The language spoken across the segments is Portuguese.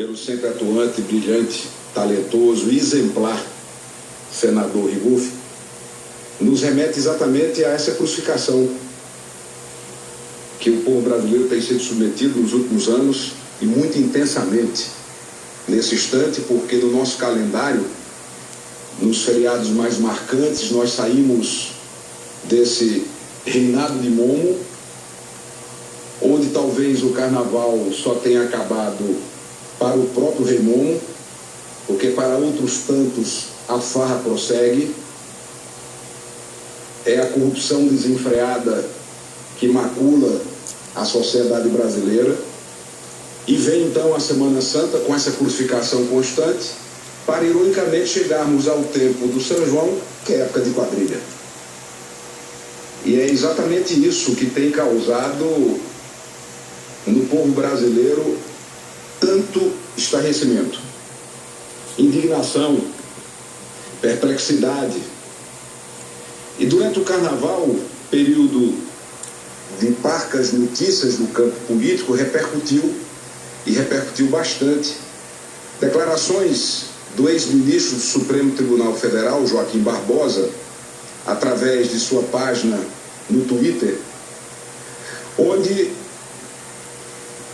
pelo sempre atuante, brilhante, talentoso e exemplar senador Rigufe, nos remete exatamente a essa crucificação que o povo brasileiro tem sido submetido nos últimos anos e muito intensamente nesse instante, porque no nosso calendário, nos feriados mais marcantes, nós saímos desse reinado de Momo, onde talvez o carnaval só tenha acabado para o próprio rei Momo, porque para outros tantos a farra prossegue. É a corrupção desenfreada que macula a sociedade brasileira. E vem então a Semana Santa com essa crucificação constante, para ironicamente chegarmos ao tempo do São João, que é época de quadrilha. E é exatamente isso que tem causado no povo brasileiro tanto estarrecimento, indignação, perplexidade. E durante o carnaval, período de parcas notícias no campo político, repercutiu bastante. Declarações do ex-ministro do Supremo Tribunal Federal, Joaquim Barbosa, através de sua página no Twitter, onde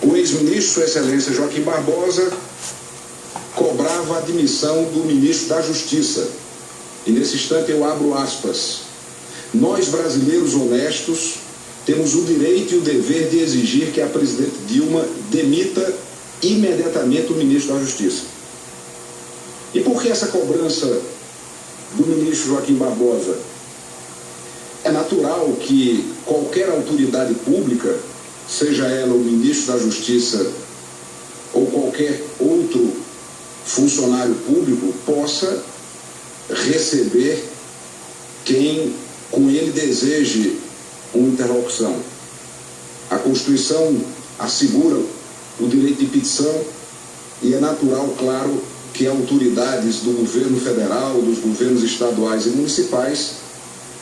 o ex-ministro, Sua Excelência Joaquim Barbosa, cobrava a admissão do ministro da Justiça. E nesse instante eu abro aspas: nós, brasileiros honestos, temos o direito e o dever de exigir que a presidente Dilma demita imediatamente o ministro da Justiça. E por que essa cobrança do ministro Joaquim Barbosa? É natural que qualquer autoridade pública, seja ela o ministro da Justiça ou qualquer outro funcionário público, possa receber quem com ele deseje uma interlocução. A Constituição assegura o direito de petição e é natural, claro, que autoridades do governo federal, dos governos estaduais e municipais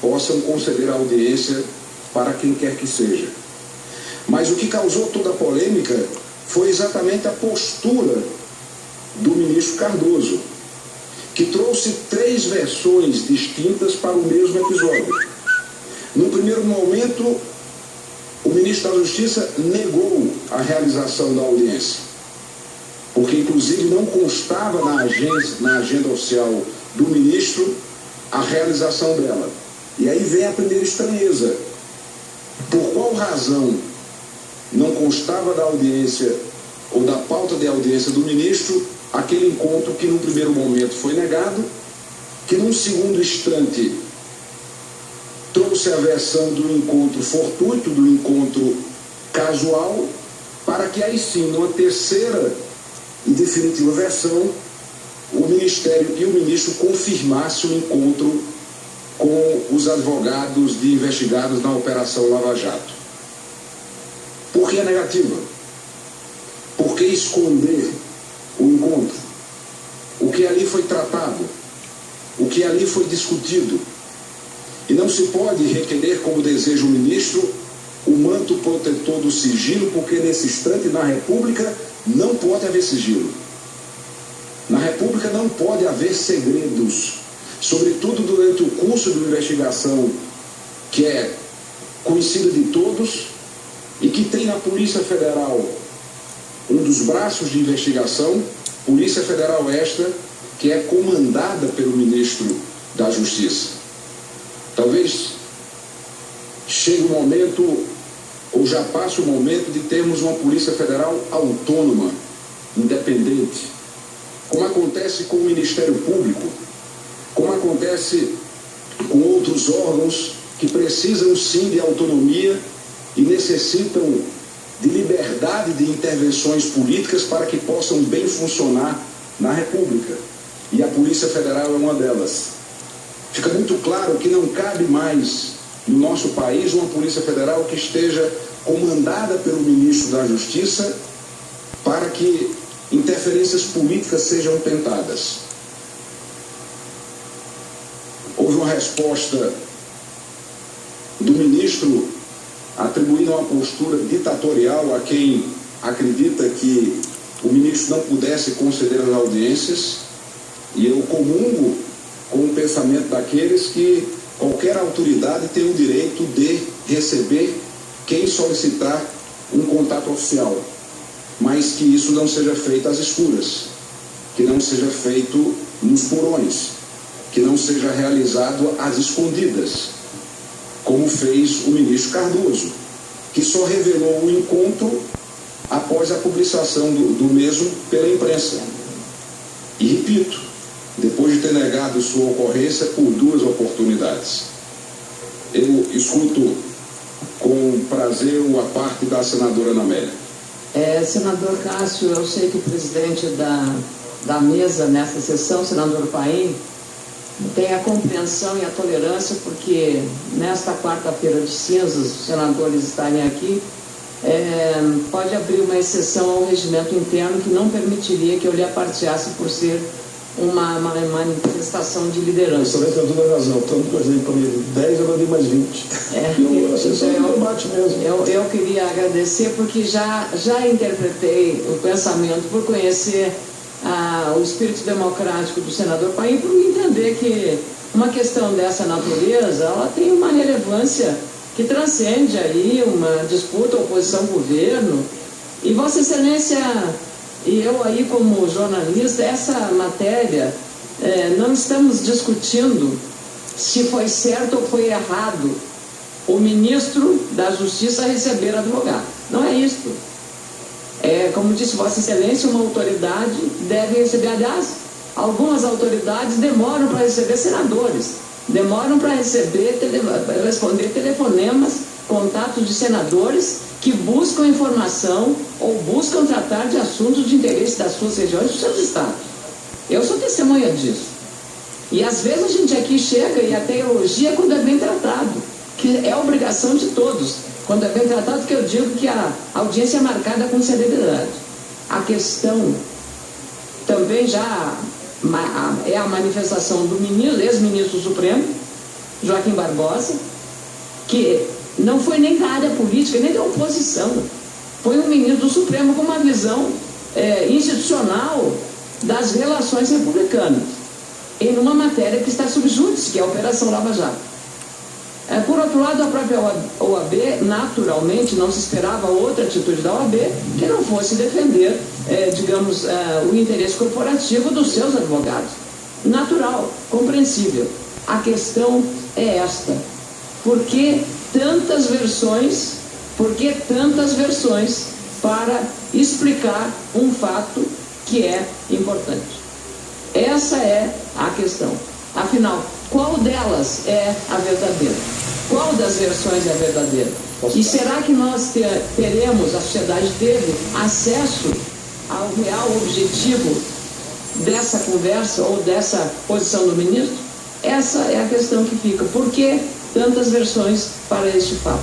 possam conceder audiência para quem quer que seja. Mas o que causou toda a polêmica foi exatamente a postura do ministro Cardoso, que trouxe 3 versões distintas para o mesmo episódio. No primeiro momento, o ministro da Justiça negou a realização da audiência, porque inclusive não constava na agenda oficial do ministro a realização dela. E aí vem a primeira estranheza. Por qual razão não constava da audiência ou da pauta de audiência do ministro aquele encontro que num primeiro momento foi negado, que num segundo instante trouxe a versão do encontro fortuito, do encontro casual, para que aí sim, numa terceira e definitiva versão, o Ministério e o ministro confirmasse o encontro com os advogados de investigados na Operação Lava Jato. Por que a negativa? Por que esconder o encontro? O que ali foi tratado? O que ali foi discutido? E não se pode requerer, como deseja o ministro, o manto protetor do sigilo, porque nesse instante, na República, não pode haver sigilo. Na República não pode haver segredos, sobretudo durante o curso de investigação que é conhecida de todos e que tem na Polícia Federal um dos braços de investigação, Polícia Federal esta, que é comandada pelo ministro da Justiça. Talvez chegue o momento, ou já passe o momento, de termos uma Polícia Federal autônoma, independente, como acontece com o Ministério Público, como acontece com outros órgãos que precisam sim de autonomia e necessitam de liberdade de intervenções políticas para que possam bem funcionar na República. E a Polícia Federal é uma delas. Fica muito claro que não cabe mais no nosso país uma Polícia Federal que esteja comandada pelo ministro da Justiça para que interferências políticas sejam tentadas. Houve uma resposta do ministro atribuindo uma postura ditatorial a quem acredita que o ministro ministro não pudesse conceder as audiências, e eu comungo com o pensamento daqueles que qualquer autoridade tem o direito de receber quem solicitar um contato oficial, mas que isso não seja feito às escuras, que não seja feito nos porões, que não seja realizado às escondidas, como fez o ministro Cardoso, que só revelou o encontro após a publicação do mesmo pela imprensa. E repito, depois de ter negado sua ocorrência por 2 oportunidades. Eu escuto com prazer a parte da senadora Ana Amélia. Senador Cássio, eu sei que o presidente da mesa nessa sessão, senador Paim, tem a compreensão e a tolerância, porque nesta quarta-feira de cinzas, os senadores estarem aqui, pode abrir uma exceção ao regimento interno que não permitiria que eu lhe aparteasse por ser uma manifestação de liderança. Você tem toda a razão. Tanto que eu dei para mim 10, eu mandei mais 20. Eu queria agradecer, porque já interpretei o pensamento por conhecer o espírito democrático do senador Paim, por entender que uma questão dessa natureza, ela tem uma relevância que transcende aí uma disputa oposição-governo. E Vossa Excelência e eu aí como jornalista, essa matéria, não estamos discutindo se foi certo ou foi errado o ministro da Justiça receber advogado. Não é isso. Como disse Vossa Excelência, uma autoridade deve receber, aliás, algumas autoridades demoram para receber senadores, demoram para responder telefonemas, contatos de senadores que buscam informação ou buscam tratar de assuntos de interesse das suas regiões, dos seus estados. Eu sou testemunha disso. E às vezes a gente aqui chega e até elogia quando é bem tratado, que é obrigação de todos. Quando é bem tratado, que eu digo que a audiência é marcada com celeridade. A questão também já é a manifestação do ex-ministro Supremo, Joaquim Barbosa, que não foi nem da área política, nem da oposição. Foi um ministro do Supremo com uma visão institucional das relações republicanas, em uma matéria que está sob júdice, que é a Operação Lava Jato. Por outro lado, a própria OAB, naturalmente, não se esperava outra atitude da OAB que não fosse defender, o interesse corporativo dos seus advogados. Natural, compreensível. A questão é esta: por que tantas versões? Por que tantas versões para explicar um fato que é importante? Essa é a questão. Afinal, qual delas é a verdadeira? Qual das versões é a verdadeira? E será que nós teremos, a sociedade teve acesso ao real objetivo dessa conversa ou dessa posição do ministro? Essa é a questão que fica. Por que tantas versões para este fato?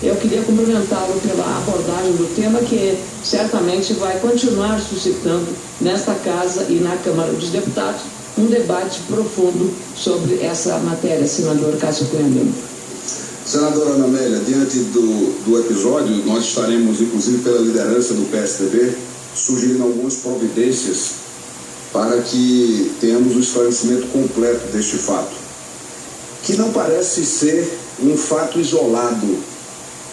Eu queria cumprimentá-lo pela abordagem do tema, que certamente vai continuar suscitando nesta casa e na Câmara dos Deputados um debate profundo sobre essa matéria, senador Cássio Cunha Lima. Senadora Ana Amélia, diante do episódio, nós estaremos, inclusive pela liderança do PSDB, sugerindo algumas providências para que tenhamos o esclarecimento completo deste fato, que não parece ser um fato isolado,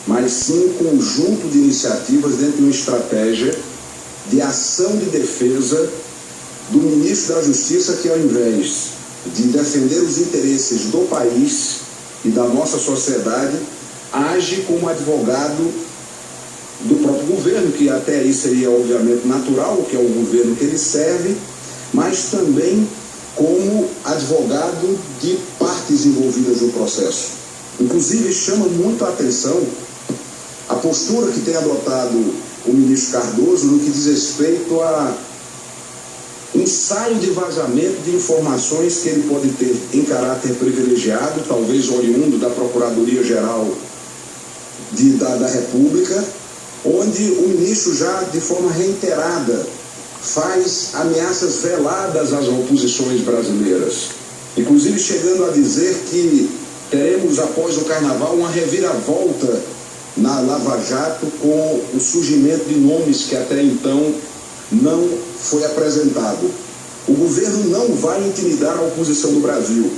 mas sim um conjunto de iniciativas dentro de uma estratégia de ação de defesa do ministro da Justiça, que ao invés de defender os interesses do país e da nossa sociedade, age como advogado do próprio governo, que até aí seria obviamente natural, que é o governo que ele serve, mas também como advogado de partes envolvidas no processo. Inclusive chama muito a atenção a postura que tem adotado o ministro Cardoso no que diz respeito a ensaio de vazamento de informações que ele pode ter em caráter privilegiado, talvez oriundo da Procuradoria-Geral da República, onde o ministro já de forma reiterada faz ameaças veladas às oposições brasileiras, inclusive chegando a dizer que teremos após o Carnaval uma reviravolta na Lava Jato, com o surgimento de nomes que até então não foi apresentado. O governo não vai intimidar a oposição do Brasil.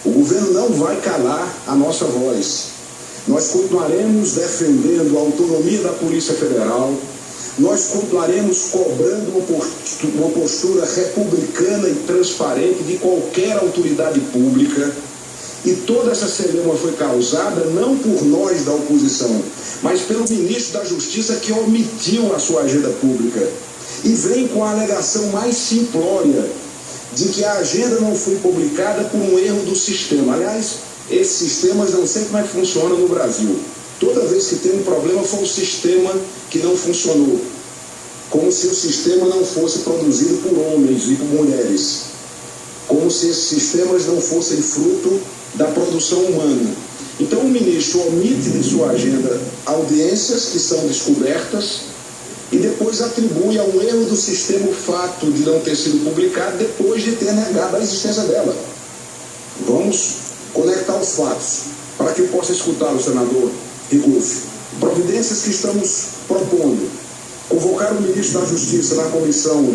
O governo não vai calar a nossa voz. Nós continuaremos defendendo a autonomia da Polícia Federal, nós continuaremos cobrando uma postura republicana e transparente de qualquer autoridade pública. E toda essa celeuma foi causada não por nós da oposição, mas pelo ministro da Justiça, que omitiu a sua agenda pública e vem com a alegação mais simplória de que a agenda não foi publicada por um erro do sistema. Aliás, esses sistemas não sei como é que funciona no Brasil. Toda vez que tem um problema foi o sistema que não funcionou, como se o sistema não fosse produzido por homens e por mulheres, como se esses sistemas não fossem fruto da produção humana. Então o ministro omite de sua agenda audiências que são descobertas e depois atribui a um erro do sistema o fato de não ter sido publicado depois de ter negado a existência dela. Vamos conectar os fatos para que eu possa escutá-lo, senador Rigolfi. Providências que estamos propondo: convocar o ministro da Justiça na Comissão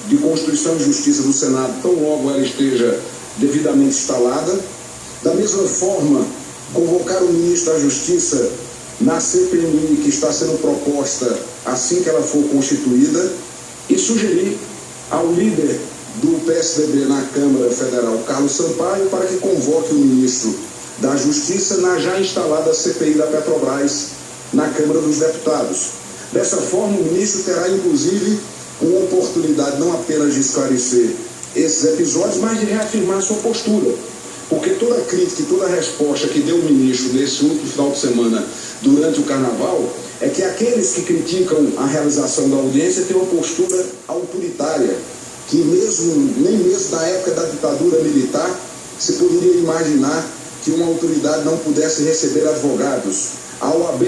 de Constituição e Justiça do Senado, tão logo ela esteja devidamente instalada. Da mesma forma, convocar o ministro da Justiça na CPMI que está sendo proposta assim que ela for constituída, e sugerir ao líder do PSDB na Câmara Federal, Carlos Sampaio, para que convoque o ministro da Justiça na já instalada CPI da Petrobras na Câmara dos Deputados. Dessa forma, o ministro terá, inclusive, uma oportunidade não apenas de esclarecer esses episódios, mas de reafirmar sua postura. Porque toda crítica e toda resposta que deu o ministro nesse último final de semana durante o Carnaval é que aqueles que criticam a realização da audiência têm uma postura autoritária, que nem mesmo na época da ditadura militar se poderia imaginar que uma autoridade não pudesse receber advogados. A OAB,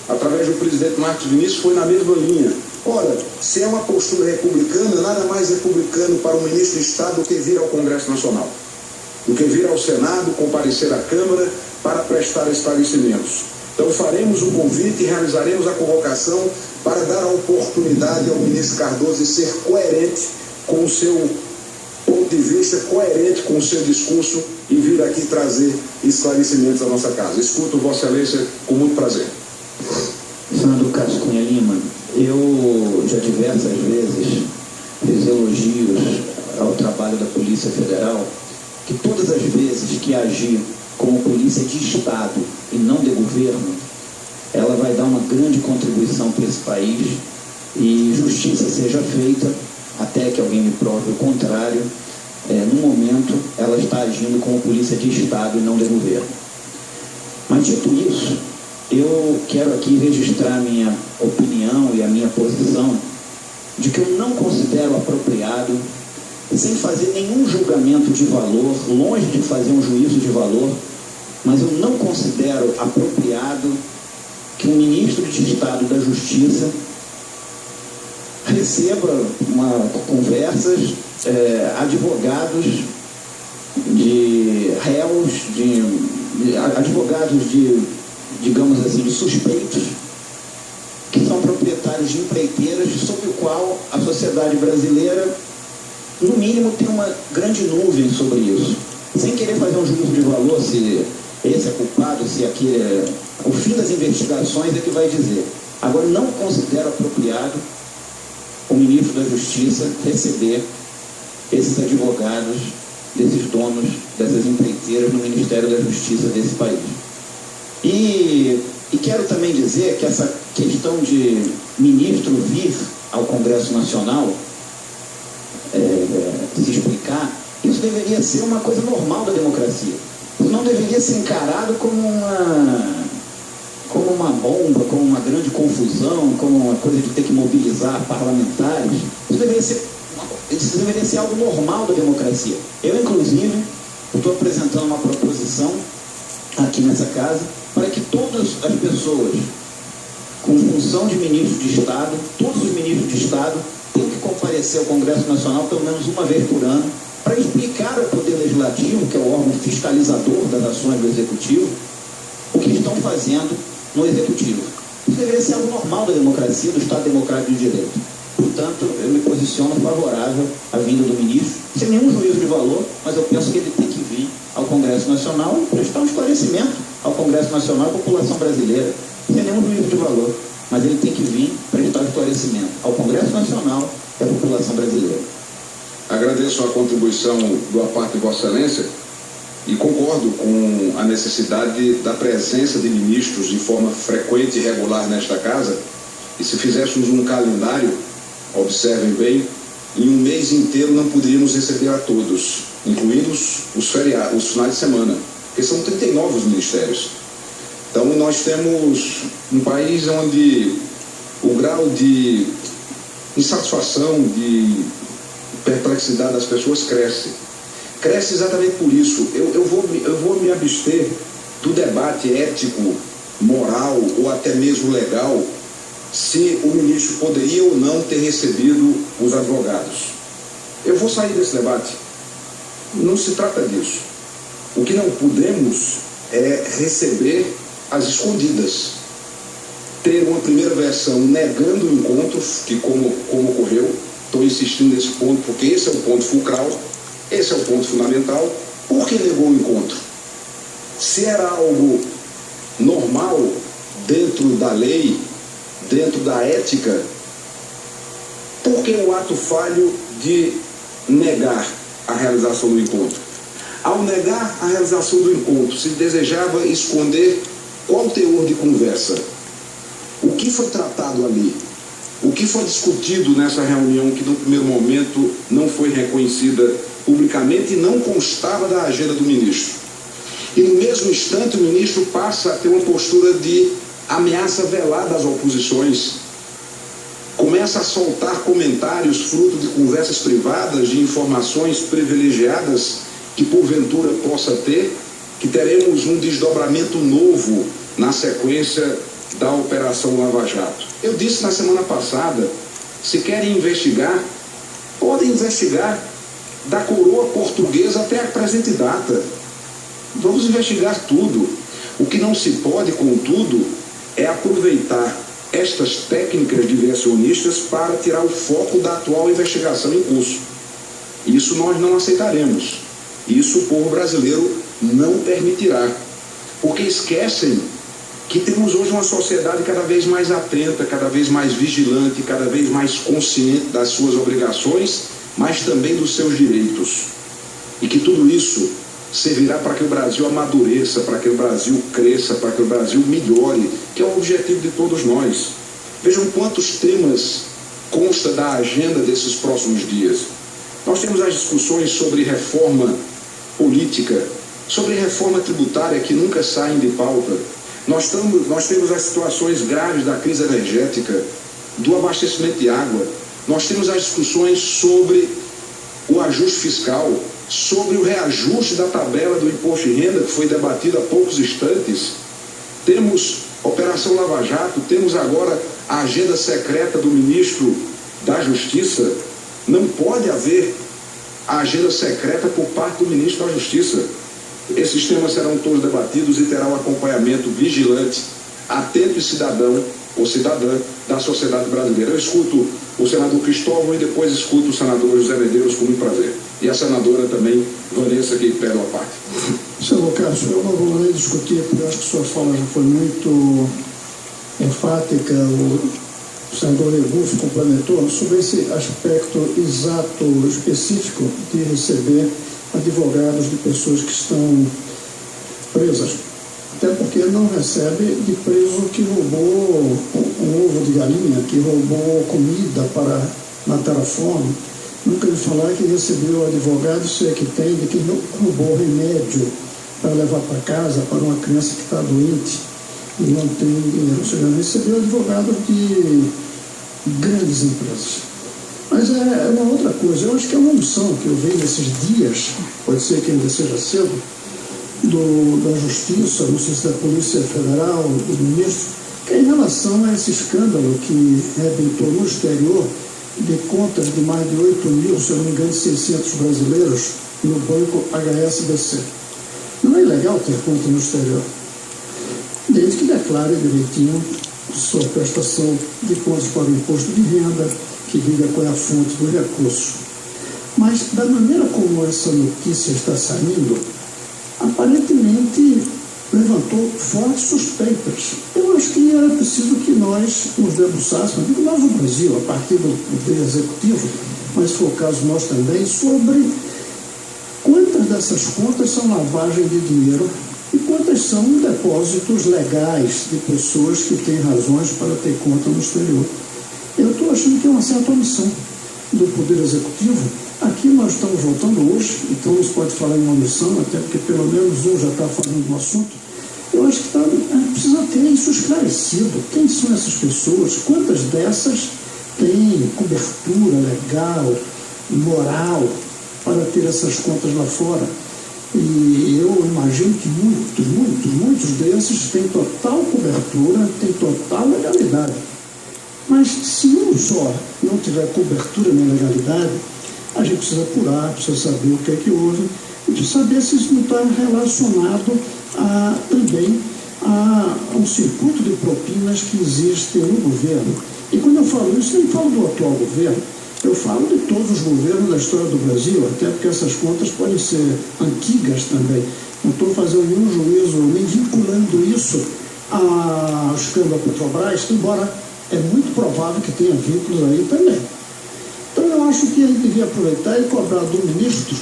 através do presidente Marcos Vinícius, foi na mesma linha. Ora, se é uma postura republicana, nada mais republicano para o ministro de Estado do que vir ao Congresso Nacional, do que vir ao Senado, comparecer à Câmara para prestar esclarecimentos. Então faremos um convite e realizaremos a convocação para dar a oportunidade ao ministro Cardoso de ser coerente com o seu ponto de vista, coerente com o seu discurso e vir aqui trazer esclarecimentos à nossa casa. Escuto Vossa Excelência com muito prazer. Senador Cássio Cunha Lima, eu já diversas vezes fiz elogios ao trabalho da Polícia Federal, que todas as vezes que agir como polícia de Estado e não de governo, ela vai dar uma grande contribuição para esse país e justiça seja feita, até que alguém me prove o contrário. No momento, ela está agindo como polícia de Estado e não de governo. Mas, dito isso, eu quero aqui registrar a minha opinião e a minha posição de que eu não considero apropriado, sem fazer nenhum julgamento de valor, longe de fazer um juízo de valor, mas eu não considero apropriado que um ministro de Estado da Justiça receba conversas, advogados de réus, advogados digamos assim, de suspeitos, que são proprietários de empreiteiras, sobre o qual a sociedade brasileira, no mínimo, tem uma grande nuvem sobre isso. Sem querer fazer um juízo de valor se esse é culpado, se aquele é... O fim das investigações é que vai dizer. Agora, não considero apropriado o ministro da Justiça receber esses advogados, desses donos dessas empreiteiras no Ministério da Justiça desse país. E quero também dizer que essa questão de ministro vir ao Congresso Nacional se explicar, isso deveria ser uma coisa normal da democracia. Isso não deveria ser encarado como uma bomba, como uma grande confusão, como uma coisa de ter que mobilizar parlamentares. Isso deveria ser algo normal da democracia. Eu, inclusive, estou apresentando uma proposição aqui nessa casa para que todas as pessoas com função de ministro de Estado, todos os ministros de Estado, tenham que comparecer ao Congresso Nacional pelo menos uma vez por ano para explicar ao Poder Legislativo, que é o órgão fiscalizador das ações do Executivo, o que estão fazendo no Executivo. Isso deveria ser algo normal da democracia, do Estado Democrático de Direito. Portanto, eu eu me posiciono favorável à vinda do ministro, sem nenhum juízo de valor, mas eu penso que ele tem que vir ao Congresso Nacional e prestar um esclarecimento ao Congresso Nacional e à população brasileira, sem nenhum juízo de valor, mas ele tem que vir prestar um esclarecimento ao Congresso Nacional e à população brasileira. Agradeço a contribuição da parte de Vossa Excelência e concordo com a necessidade da presença de ministros de forma frequente e regular nesta casa. E se fizéssemos um calendário, observem bem, em um mês inteiro não poderíamos receber a todos, incluindo os feriados, os finais de semana, porque são 39 os ministérios. Então nós temos um país onde o grau de insatisfação, de perplexidade das pessoas cresce. Cresce exatamente por isso. Eu vou me abster do debate ético, moral ou até mesmo legal, se o ministro poderia ou não ter recebido os advogados. Eu vou sair desse debate. Não se trata disso. O que não podemos é receber as escondidas. Ter uma primeira versão negando o encontro, que como ocorreu, estou insistindo nesse ponto porque esse é o ponto fulcral, esse é o ponto fundamental. Por que negou o encontro? Se era algo normal dentro da lei, dentro da ética, por que o ato falho de negar a realização do encontro? Ao negar a realização do encontro, se desejava esconder qual o teor de conversa, o que foi tratado ali, o que foi discutido nessa reunião que no primeiro momento não foi reconhecida publicamente e não constava da agenda do ministro. E no mesmo instante o ministro passa a ter uma postura de ameaça velada às oposições, começa a soltar comentários fruto de conversas privadas, de informações privilegiadas que porventura possa ter, que teremos um desdobramento novo na sequência da Operação Lava Jato. Eu disse na semana passada, se querem investigar, podem investigar da coroa portuguesa até a presente data. Vamos investigar tudo. O que não se pode, contudo, é aproveitar estas técnicas diversionistas para tirar o foco da atual investigação em curso. Isso nós não aceitaremos. Isso o povo brasileiro não permitirá. Porque esquecem que temos hoje uma sociedade cada vez mais atenta, cada vez mais vigilante, cada vez mais consciente das suas obrigações, mas também dos seus direitos. E que tudo isso servirá para que o Brasil amadureça, para que o Brasil cresça, para que o Brasil melhore, que é o objetivo de todos nós. Vejam quantos temas consta da agenda desses próximos dias. Nós temos as discussões sobre reforma política, sobre reforma tributária que nunca saem de pauta. Nós temos as situações graves da crise energética, do abastecimento de água. Nós temos as discussões sobre o ajuste fiscal, sobre o reajuste da tabela do imposto de renda, que foi debatido há poucos instantes. Temos Operação Lava Jato, temos agora a agenda secreta do ministro da Justiça. Não pode haver a agenda secreta por parte do ministro da Justiça. Esses temas serão todos debatidos e terá um acompanhamento vigilante, atento e cidadão ou cidadã da sociedade brasileira. Eu escuto o senador Cristóvão e depois escuto o senador José Medeiros com muito prazer. E a senadora também, Vanessa, que pede uma parte. Senador Cássio, eu não vou nem discutir, porque eu acho que sua fala já foi muito enfática. O senador Rebufo complementou sobre esse aspecto exato, específico de receber advogados de pessoas que estão presas. Até porque não recebe de preso que roubou um ovo de galinha, que roubou comida para matar a fome. Nunca ouvi falar que recebeu advogado, se é que tem, de que roubou remédio para levar para casa para uma criança que está doente e não tem dinheiro. Ou seja, recebeu advogado de grandes empresas. Mas é uma outra coisa. Eu acho que é uma unção que eu vejo nesses dias, pode ser que ainda seja cedo, da Justiça, não sei se da Polícia Federal, do ministro, que é em relação a esse escândalo que rebentou no exterior de contas de mais de 8 mil, se eu não me engano, 600 brasileiros no banco HSBC. Não é legal ter conta no exterior, desde que declare direitinho sua prestação de contas para o imposto de renda, que diga qual é a fonte do recurso. Mas, da maneira como essa notícia está saindo, aparentemente levantou fortes suspeitas. Eu acho que era preciso que nós nos debruçássemos, digo nós no Brasil, a partir do poder executivo, mas se for o caso nós também, sobre quantas dessas contas são lavagem de dinheiro e quantas são depósitos legais de pessoas que têm razões para ter conta no exterior. Eu estou achando que é uma certa omissão do Poder Executivo. Aqui nós estamos voltando hoje, então não se pode falar em omissão, até porque pelo menos um já está falando do assunto. Eu acho que precisa ter isso esclarecido. Quem são essas pessoas? Quantas dessas têm cobertura legal, moral, para ter essas contas lá fora? E eu imagino que muitos desses têm total cobertura, têm total legalidade. Mas se um só não tiver cobertura nem legalidade, a gente precisa apurar, precisa saber o que é que houve, e precisa saber se isso não está relacionado também a um circuito de propinas que existe no governo. E quando eu falo isso, eu não falo do atual governo, eu falo de todos os governos da história do Brasil, até porque essas contas podem ser antigas também. Não estou fazendo nenhum juízo, nem vinculando isso ao escândalo Petrobras, embora é muito provável que tenha vínculos aí também. Então eu acho que a gente devia aproveitar e cobrar do ministro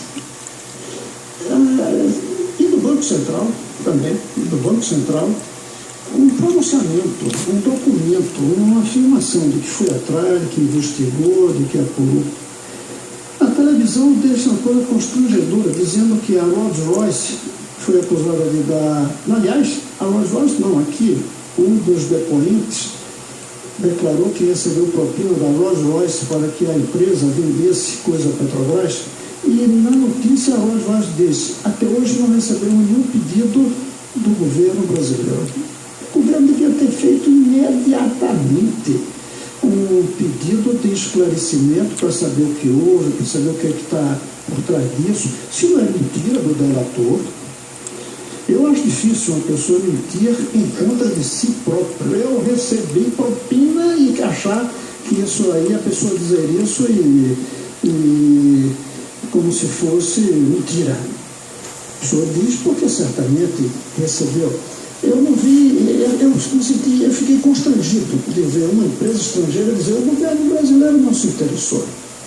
e do Banco Central também, um pronunciamento, um documento, uma afirmação de que foi atrás, de que investigou, de que apurou. A televisão deixa uma coisa constrangedora, dizendo que a Rolls-Royce foi acusada de dar... Aliás, a Rolls-Royce não, aqui, um dos depoentes declarou que recebeu propina da Rolls-Royce para que a empresa vendesse coisa à Petrobras, e na notícia a Rolls-Royce disse: até hoje não recebeu nenhum pedido do governo brasileiro. O governo devia ter feito imediatamente um pedido de esclarecimento para saber o que houve, para saber o que é que está por trás disso, se não é mentira do delator. Eu acho difícil uma pessoa mentir em conta de si própria. Eu recebi propina e achar que isso aí, a pessoa dizer isso e como se fosse mentira. A pessoa diz porque certamente recebeu. Eu não vi, eu fiquei constrangido de ver uma empresa estrangeira dizer: o governo brasileiro não se interessou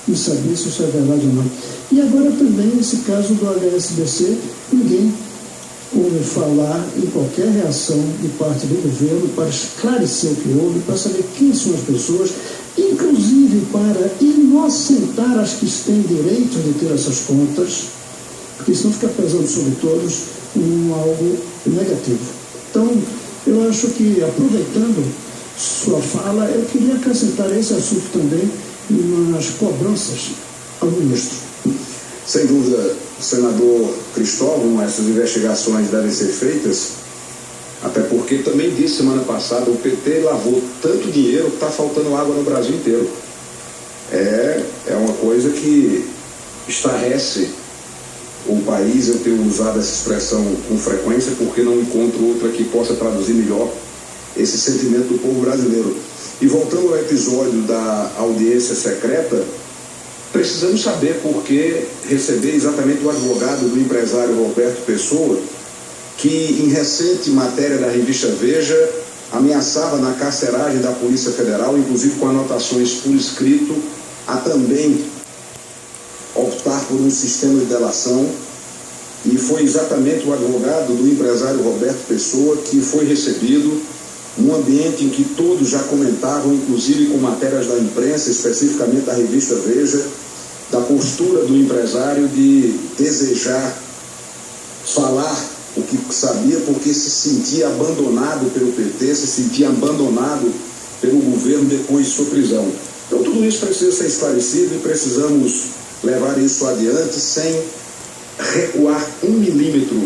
em saber se isso é verdade ou não. E agora também, nesse caso do HSBC, ninguém ouve falar em qualquer reação de parte do governo para esclarecer o que houve, para saber quem são as pessoas, inclusive para inocentar as que têm direito de ter essas contas, porque senão fica pesando sobre todos algo negativo. Então, eu acho que, aproveitando sua fala, eu queria acrescentar esse assunto também nas cobranças ao ministro. Sem dúvida, senador Cristóvão, essas investigações devem ser feitas, até porque também disse semana passada, o PT lavou tanto dinheiro que está faltando água no Brasil inteiro. É uma coisa que estarrece o país. Eu tenho usado essa expressão com frequência porque não encontro outra que possa traduzir melhor esse sentimento do povo brasileiro. E voltando ao episódio da audiência secreta, precisamos saber por que receber exatamente o advogado do empresário Roberto Pessoa, que em recente matéria da revista Veja ameaçava na carceragem da Polícia Federal, inclusive com anotações por escrito, a também optar por um sistema de delação. E foi exatamente o advogado do empresário Roberto Pessoa que foi recebido num ambiente em que todos já comentavam, inclusive com matérias da imprensa, especificamente da revista Veja, da postura do empresário de desejar falar o que sabia, porque se sentia abandonado pelo PT, se sentia abandonado pelo governo depois de sua prisão. Então tudo isso precisa ser esclarecido e precisamos levar isso adiante sem recuar 1 milímetro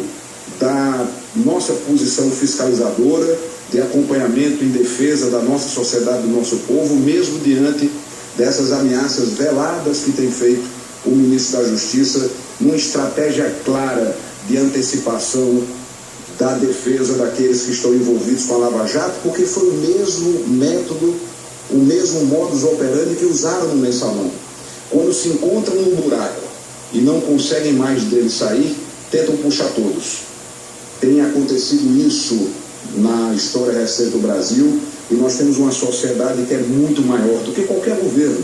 da nossa posição fiscalizadora, de acompanhamento em defesa da nossa sociedade, do nosso povo, mesmo diante dessas ameaças veladas que tem feito o ministro da Justiça, numa estratégia clara de antecipação da defesa daqueles que estão envolvidos com a Lava Jato, porque foi o mesmo método o mesmo modus operandi que usaram no mensalão. Quando se encontram num buraco e não conseguem mais dele sair, tentam puxar todos. Tem acontecido isso na história recente do Brasil, e nós temos uma sociedade que é muito maior do que qualquer governo.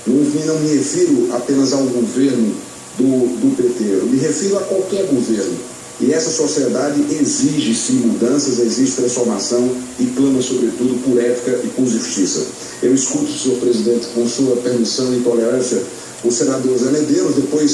Não me refiro apenas ao governo do PT, eu me refiro a qualquer governo. E essa sociedade exige sim mudanças, exige transformação e clama sobretudo por ética e por justiça. Eu escuto, senhor presidente, com sua permissão e tolerância, o senador Zé Medeiros, depois